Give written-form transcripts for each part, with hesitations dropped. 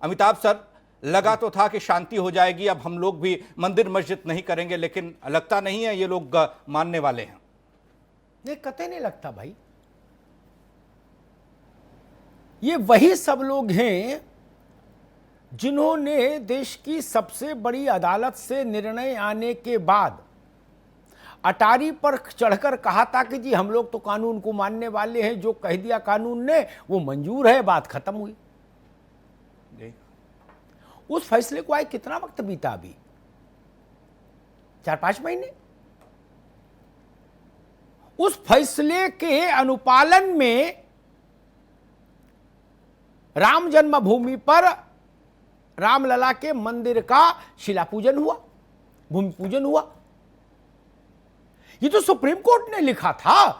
Amitabh sir, लगा तो था कि शांति हो जाएगी, अब हम लोग भी मंदिर मस्जिद नहीं करेंगे, लेकिन लगता नहीं है ये लोग मानने वाले हैं। नहीं, कतई नहीं लगता भाई। ये वही सब लोग हैं जिन्होंने देश की सबसे बड़ी अदालत से निर्णय आने के बाद अटारी पर चढ़कर कहा था कि जी हम लोग तो कानून को मानने वाले हैं, जो कह दिया कानून ने वो मंजूर है, बात खत्म हुई। उस फैसले को आए कितना वक्त बीता? अभी 4-5 महीने। उस फैसले के अनुपालन में राम जन्मभूमि पर रामलला के मंदिर का शिला पूजन हुआ, भूमि पूजन हुआ। ये तो सुप्रीम कोर्ट ने लिखा था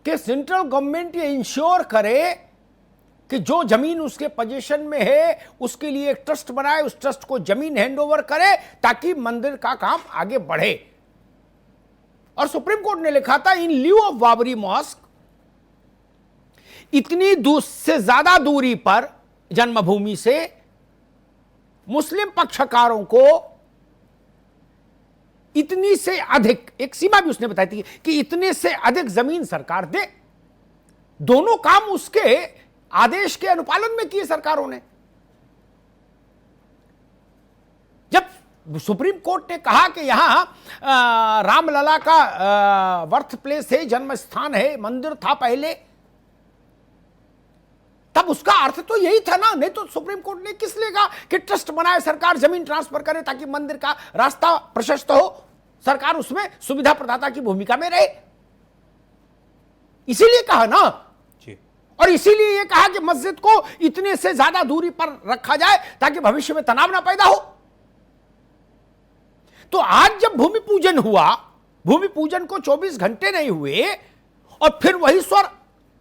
कि सेंट्रल गवर्नमेंट ये इंश्योर करे कि जो जमीन उसके पोजीशन में है उसके लिए एक ट्रस्ट बनाए, उस ट्रस्ट को जमीन हैंडओवर करे ताकि मंदिर का काम आगे बढ़े। और सुप्रीम कोर्ट ने लिखा था इन ल्यू ऑफ बाबरी मॉस्क, इतनी दूर से ज्यादा दूरी पर जन्मभूमि से मुस्लिम पक्षकारों को इतनी से अधिक, एक सीमा भी उसने बताई थी कि इतने से अधिक जमीन सरकार दे। दोनों काम उसके आदेश के अनुपालन में किए सरकारों ने। जब सुप्रीम कोर्ट ने कहा कि यहां रामलला का बर्थ प्लेस है, जन्म स्थान है, मंदिर था पहले, तब उसका अर्थ तो यही था ना। नहीं तो सुप्रीम कोर्ट ने किस लिए कहा कि ट्रस्ट बनाए, सरकार जमीन ट्रांसफर करे ताकि मंदिर का रास्ता प्रशस्त हो, सरकार उसमें सुविधा प्रदाता की भूमिका में रहे। इसीलिए कहा ना जी। और इसीलिए यह कहा कि मस्जिद को इतने से ज्यादा दूरी पर रखा जाए ताकि भविष्य में तनाव ना पैदा हो। तो आज जब भूमि पूजन हुआ, भूमि पूजन को 24 घंटे नहीं हुए और फिर वही स्वर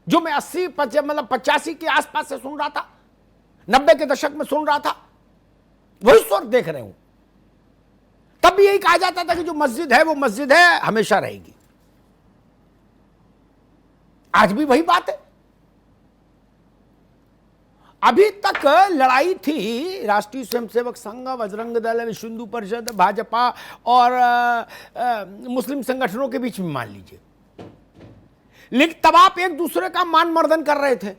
जो मैं 85 के आसपास से सुन रहा था, 90 के दशक में सुन रहा था, वही स्वर देख रहे हूं। तब भी यही कहा जाता था कि जो मस्जिद है वो मस्जिद है, हमेशा रहेगी। आज भी वही बात है। अभी तक लड़ाई थी राष्ट्रीय स्वयंसेवक संघ, बजरंग दल, विश्व हिंदू परिषद, भाजपा और मुस्लिम संगठनों के बीच में, मान लीजिए। लेकिन तब आप एक दूसरे का मान मर्दन कर रहे थे,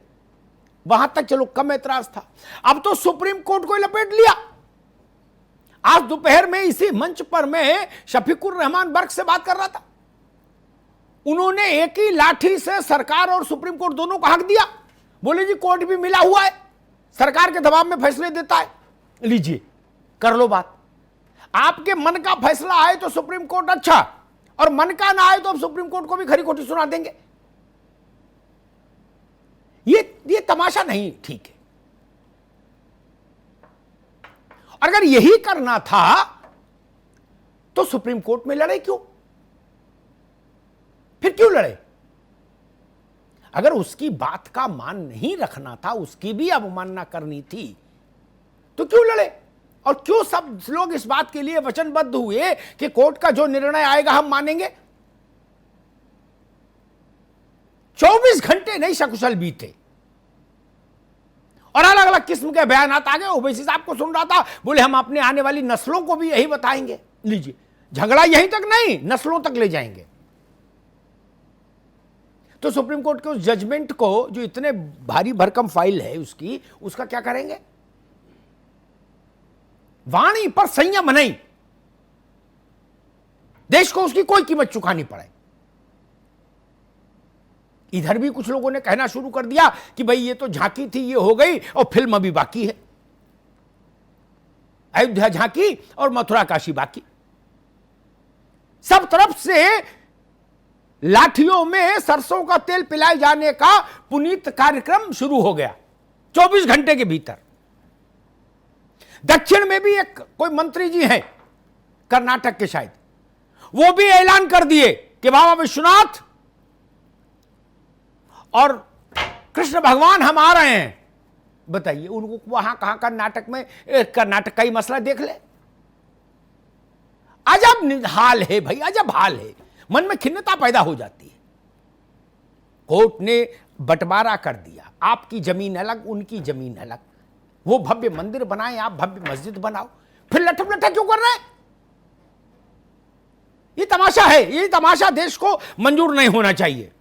वहां तक चलो कम ऐतराज था। अब तो सुप्रीम कोर्ट को लपेट लिया। आज दोपहर में इसी मंच पर मैं शफीकुर रहमान बर्क से बात कर रहा था। उन्होंने एक ही लाठी से सरकार और सुप्रीम कोर्ट दोनों को हक दिया। बोले जी कोर्ट भी मिला हुआ है, सरकार के दबाव में फैसले देता है, लीजिए कर लो बात। आपके मन का फैसला आए तो सुप्रीम कोर्ट अच्छा, और मन का ना आए तो अब सुप्रीम कोर्ट को भी खरी खोटी सुना देंगे। ये तमाशा नहीं ठीक है। अगर यही करना था तो सुप्रीम कोर्ट में लड़े क्यों? फिर क्यों लड़े? अगर उसकी बात का मान नहीं रखना था, उसकी भी अवमानना करनी थी, तो क्यों लड़े? और क्यों सब लोग इस बात के लिए वचनबद्ध हुए कि कोर्ट का जो निर्णय आएगा हम मानेंगे? 24 घंटे नहीं सकुशल बीते और अलग अलग किस्म के बयान आ गए। ओवैसी साहब को सुन रहा था, बोले हम अपने आने वाली नस्लों को भी यही बताएंगे। लीजिए, झगड़ा यहीं तक नहीं, नस्लों तक ले जाएंगे। तो सुप्रीम कोर्ट के उस जजमेंट को, जो इतने भारी भरकम फाइल है उसकी, उसका क्या करेंगे? वाणी पर संयम नहीं, देश को उसकी कोई कीमत चुकानी पड़े। इधर भी कुछ लोगों ने कहना शुरू कर दिया कि भाई ये तो झांकी थी, ये हो गई और फिल्म अभी बाकी है। अयोध्या झांकी और मथुरा काशी बाकी। सब तरफ से लाठियों में सरसों का तेल पिलाए जाने का पुनीत कार्यक्रम शुरू हो गया 24 घंटे के भीतर। दक्षिण में भी एक कोई मंत्री जी हैं, कर्नाटक के शायद, वो भी ऐलान कर दिए कि बाबा विश्वनाथ और कृष्ण भगवान हम आ रहे हैं। बताइए, उनको वहां कहां कर्नाटक में, कर्नाटक का ही मसला देख ले। अजब हाल है भाई, अजब हाल है। मन में खिन्नता पैदा हो जाती है। कोर्ट ने बंटवारा कर दिया, आपकी जमीन अलग, उनकी जमीन अलग। वो भव्य मंदिर बनाए, आप भव्य मस्जिद बनाओ, फिर लठम क्यों कर रहे हैं? ये तमाशा है, ये तमाशा देश को मंजूर नहीं होना चाहिए।